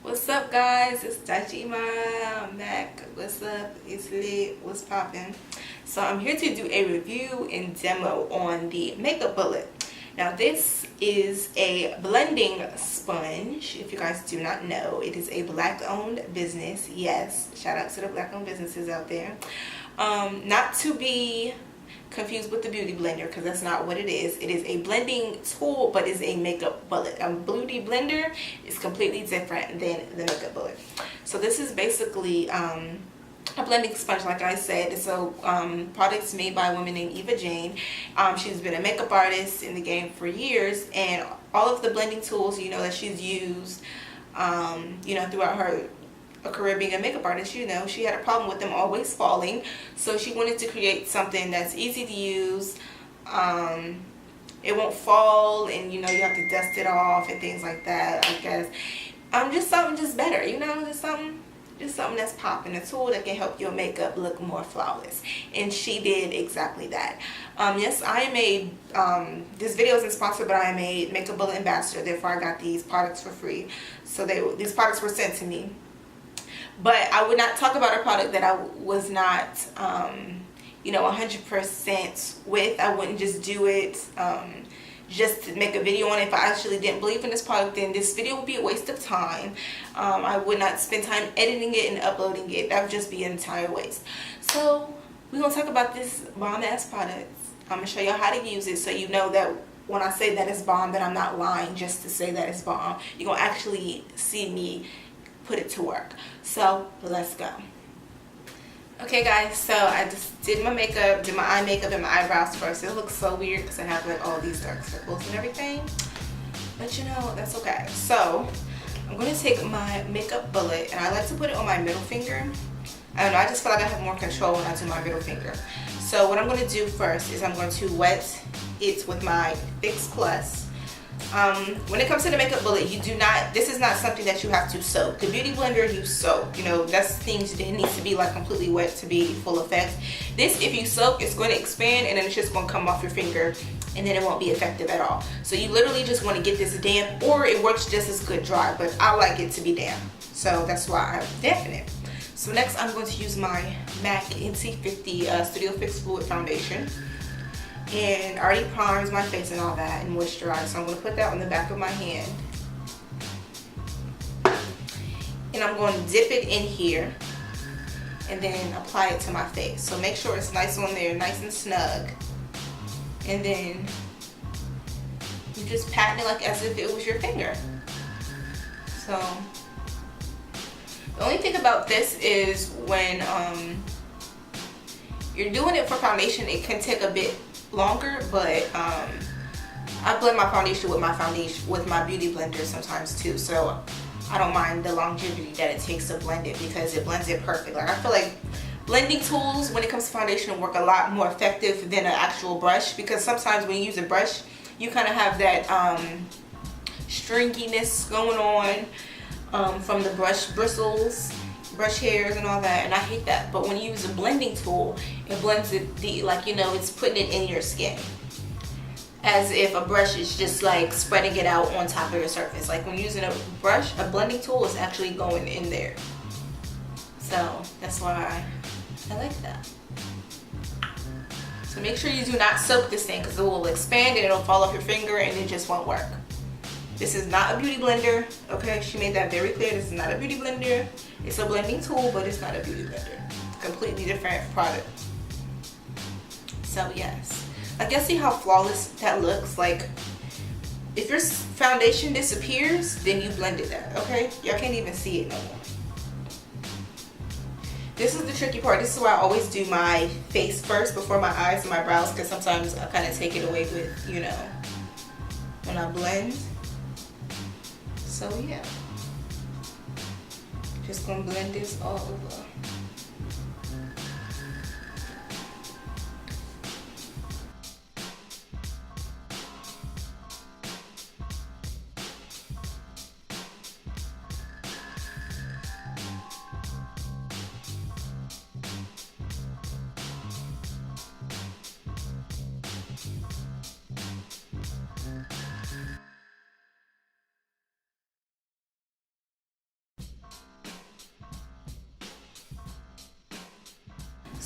What's up, guys? It's Dajima. I'm back. What's up? It's lit. What's poppin'? So I'm here to do a review and demo on the Makeup Bullet. Now this is a blending sponge. If you guys do not know, it is a black-owned business. Yes, shout out to the black-owned businesses out there. Not to be confused with the beauty blender, because that's not what it is. It is a blending tool, but is a makeup bullet. A beauty blender is completely different than the makeup bullet. So this is basically a blending sponge, like I said. So products made by a woman named Eva Jane. She's been a makeup artist in the game for years, and all of the blending tools that she's used throughout her career being a makeup artist, she had a problem with them always falling. So she wanted to create something that's easy to use. It won't fall, and you have to dust it off and things like that, I guess. Just something just better, just something that's popping, a tool that can help your makeup look more flawless. And she did exactly that. Yes, I am a this video isn't sponsored, but I am a Makeup Bullet ambassador. Therefore I got these products for free. So these products were sent to me. But I would not talk about a product that I was not 100% with. I wouldn't just do it just to make a video on it. If I actually didn't believe in this product, then this video would be a waste of time. I would not spend time editing it and uploading it. That would just be an entire waste. So we're going to talk about this bomb ass product. I'm going to show y'all how to use it, so you know that when I say that it's bomb, that I'm not lying just to say that it's bomb. You're going to actually see me put it to work. So let's go. Okay guys, so I just did my makeup, did my eye makeup and my eyebrows first. It looks so weird because I have like all these dark circles and everything, but that's okay. So I'm going to take my makeup bullet, and I like to put it on my middle finger. I don't know, I just feel like I have more control when I do my middle finger. So what I'm going to do first is I'm going to wet it with my Fix Plus. When it comes to the makeup bullet, this is not something that you have to soak. The beauty blender you soak, that's things that need to be like completely wet to be full effect. This, if you soak, it's going to expand, and then it's just going to come off your finger, and then it won't be effective at all. So you literally just want to get this damp, or it works just as good dry, but I like it to be damp, so that's why I'm damping it. So next I'm going to use my MAC NC50 Studio Fix Fluid Foundation. And I already primed my face and all that and moisturized, so I'm going to put that on the back of my hand. And I'm going to dip it in here and then apply it to my face. So make sure it's nice on there, nice and snug. And then you just pat it like as if it was your finger. So the only thing about this is when you're doing it for foundation, it can take a bit longer, but I blend my foundation with my beauty blender sometimes too, so I don't mind the longevity that it takes to blend it, because it blends it perfect. Like, I feel like blending tools when it comes to foundation work a lot more effective than an actual brush, because sometimes when you use a brush you kind of have that stringiness going on from the brush bristles, brush hairs and all that, and I hate that. But when you use a blending tool, it blends it it's putting it in your skin, as if a brush is just like spreading it out on top of your surface. Like when using a brush, a blending tool is actually going in there. So that's why I like that. So make sure you do not soak this thing, because it will expand and it'll fall off your finger and it just won't work. This is not a beauty blender, okay? She made that very clear. This is not a beauty blender. It's a blending tool, but it's not a beauty blender. Completely different product. So yes, like, y'all see how flawless that looks? Like, if your foundation disappears, then you blended that, okay? Y'all can't even see it no more. This is the tricky part. This is why I always do my face first before my eyes and my brows, because sometimes I kind of take it away with, when I blend. So yeah, just gonna blend this all over.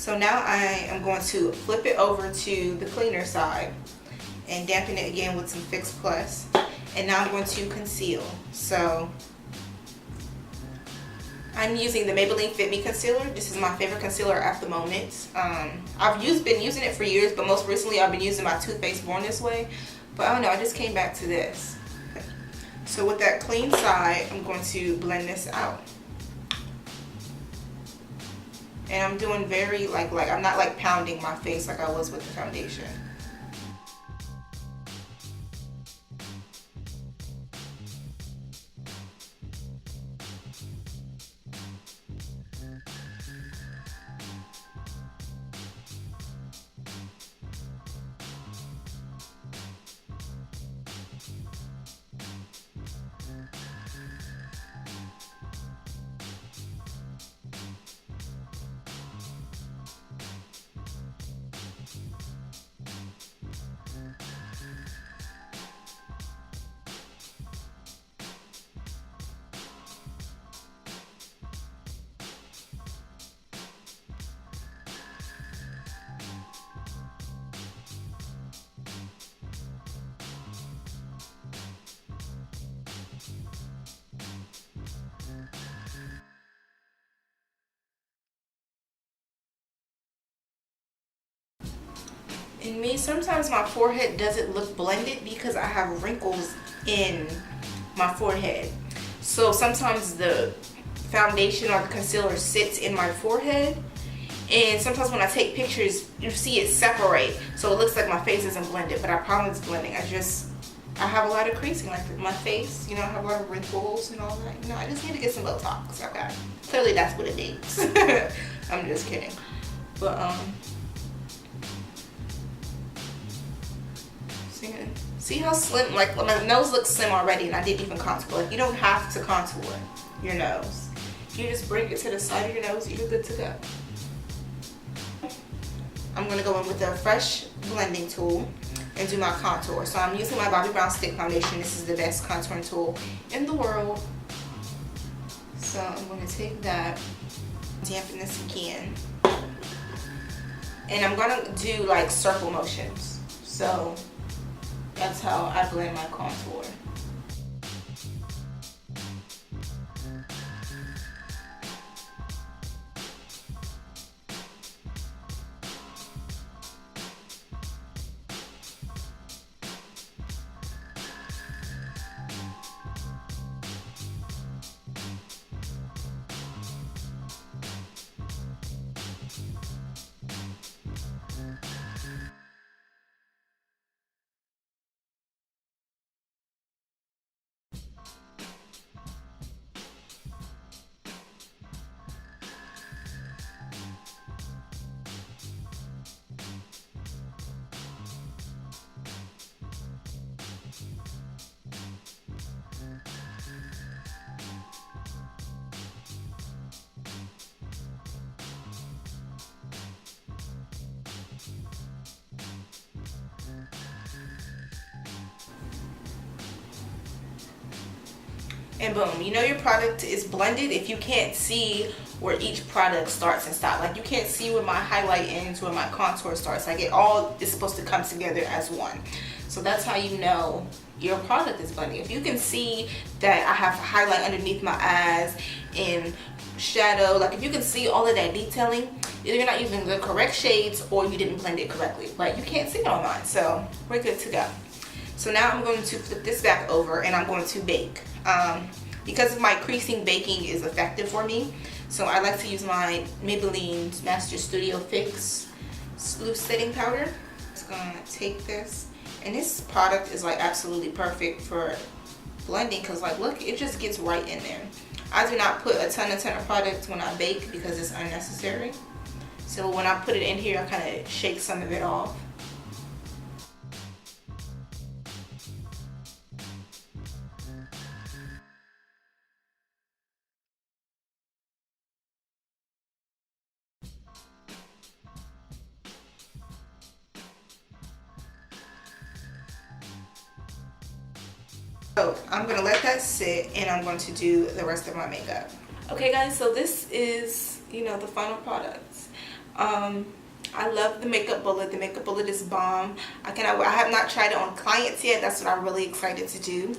So now I am going to flip it over to the cleaner side and dampen it again with some Fix Plus. And now I'm going to conceal. So I'm using the Maybelline Fit Me concealer. This is my favorite concealer at the moment. I've been using it for years, but most recently I've been using my Too Faced Born This Way. But I don't know, I just came back to this. So with that clean side, I'm going to blend this out. And I'm doing very like I'm not like pounding my face like I was with the foundation. And me, sometimes my forehead doesn't look blended because I have wrinkles in my forehead. So sometimes the foundation or the concealer sits in my forehead, and sometimes when I take pictures you see it separate, so it looks like my face isn't blended, but I promise it's blending. I have a lot of creasing, like my face, you know, I have a lot of wrinkles and all that. You know, I just need to get some Botox. Okay, clearly that's what it needs. I'm just kidding. But see how slim, like my nose looks slim already, and I didn't even contour. Like, you don't have to contour your nose. You just bring it to the side of your nose, you're good to go. I'm gonna go in with a fresh blending tool and do my contour. So I'm using my Bobbi Brown Stick Foundation. This is the best contouring tool in the world. So I'm gonna take that, dampen this again, and I'm gonna do like circle motions. So that's how I blend my contour. And boom, you know your product is blended if you can't see where each product starts and stops. Like, you can't see where my highlight ends, where my contour starts. Like, it all is supposed to come together as one. So that's how you know your product is blending. If you can see that I have highlight underneath my eyes and shadow, like if you can see all of that detailing, either you're not using the correct shades or you didn't blend it correctly. But you can't see it on mine, so we're good to go. So now I'm going to flip this back over and I'm going to bake. Because of my creasing, baking is effective for me. So I like to use my Maybelline Master Studio Fix Loose Setting Powder. Just gonna take this, and this product is like absolutely perfect for blending because, like, look, it just gets right in there. I do not put a ton of product when I bake because it's unnecessary. So when I put it in here, I kind of shake some of it off. So I'm going to let that sit and I'm going to do the rest of my makeup. Okay guys, so this is, you know, the final product. I love the Makeup Bullet. The Makeup Bullet is bomb. I have not tried it on clients yet. That's what I'm really excited to do.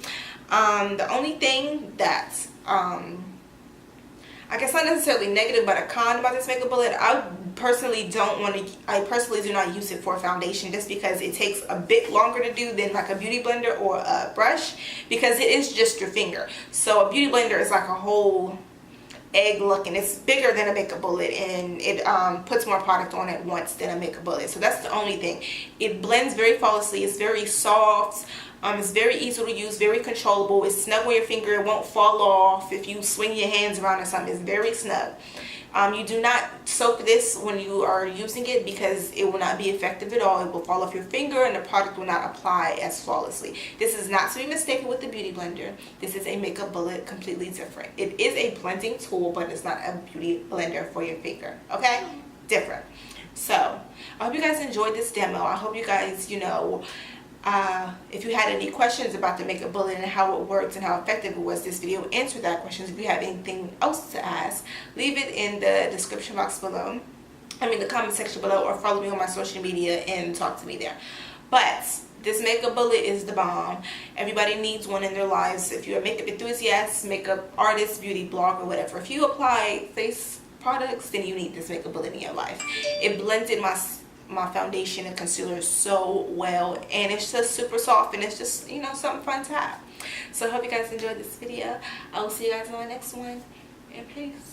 The only thing that I guess not necessarily negative, but a con about this Makeup Bullet, I personally do not use it for foundation, just because it takes a bit longer to do than like a beauty blender or a brush, because it is just your finger. So a beauty blender is like a whole egg look, and it's bigger than a Makeup Bullet, and it puts more product on at once than a Makeup Bullet. So that's the only thing. It blends very flawlessly. It's very soft. It's very easy to use, very controllable. It's snug on your finger. It won't fall off if you swing your hands around or something. It's very snug. You do not soak this when you are using it, because it will not be effective at all. It will fall off your finger and the product will not apply as flawlessly. This is not to be mistaken with the beauty blender. This is a Makeup Bullet, completely different. It is a blending tool, but it's not a beauty blender for your finger. Okay? Different. So, I hope you guys enjoyed this demo. I hope you guys, if you had any questions about the Makeup Bullet and how it works and how effective it was, this video answered that questions. If you have anything else to ask, leave it in the description box below. The comment section below, or follow me on my social media and talk to me there. But this Makeup Bullet is the bomb. Everybody needs one in their lives. If you're a makeup enthusiast, makeup artist, beauty blogger, whatever. If you apply face products, then you need this Makeup Bullet in your life. It blended my foundation and concealer so well, and it's just super soft, and it's just something fun to have. So I hope you guys enjoyed this video. I will see you guys on the next one, and peace.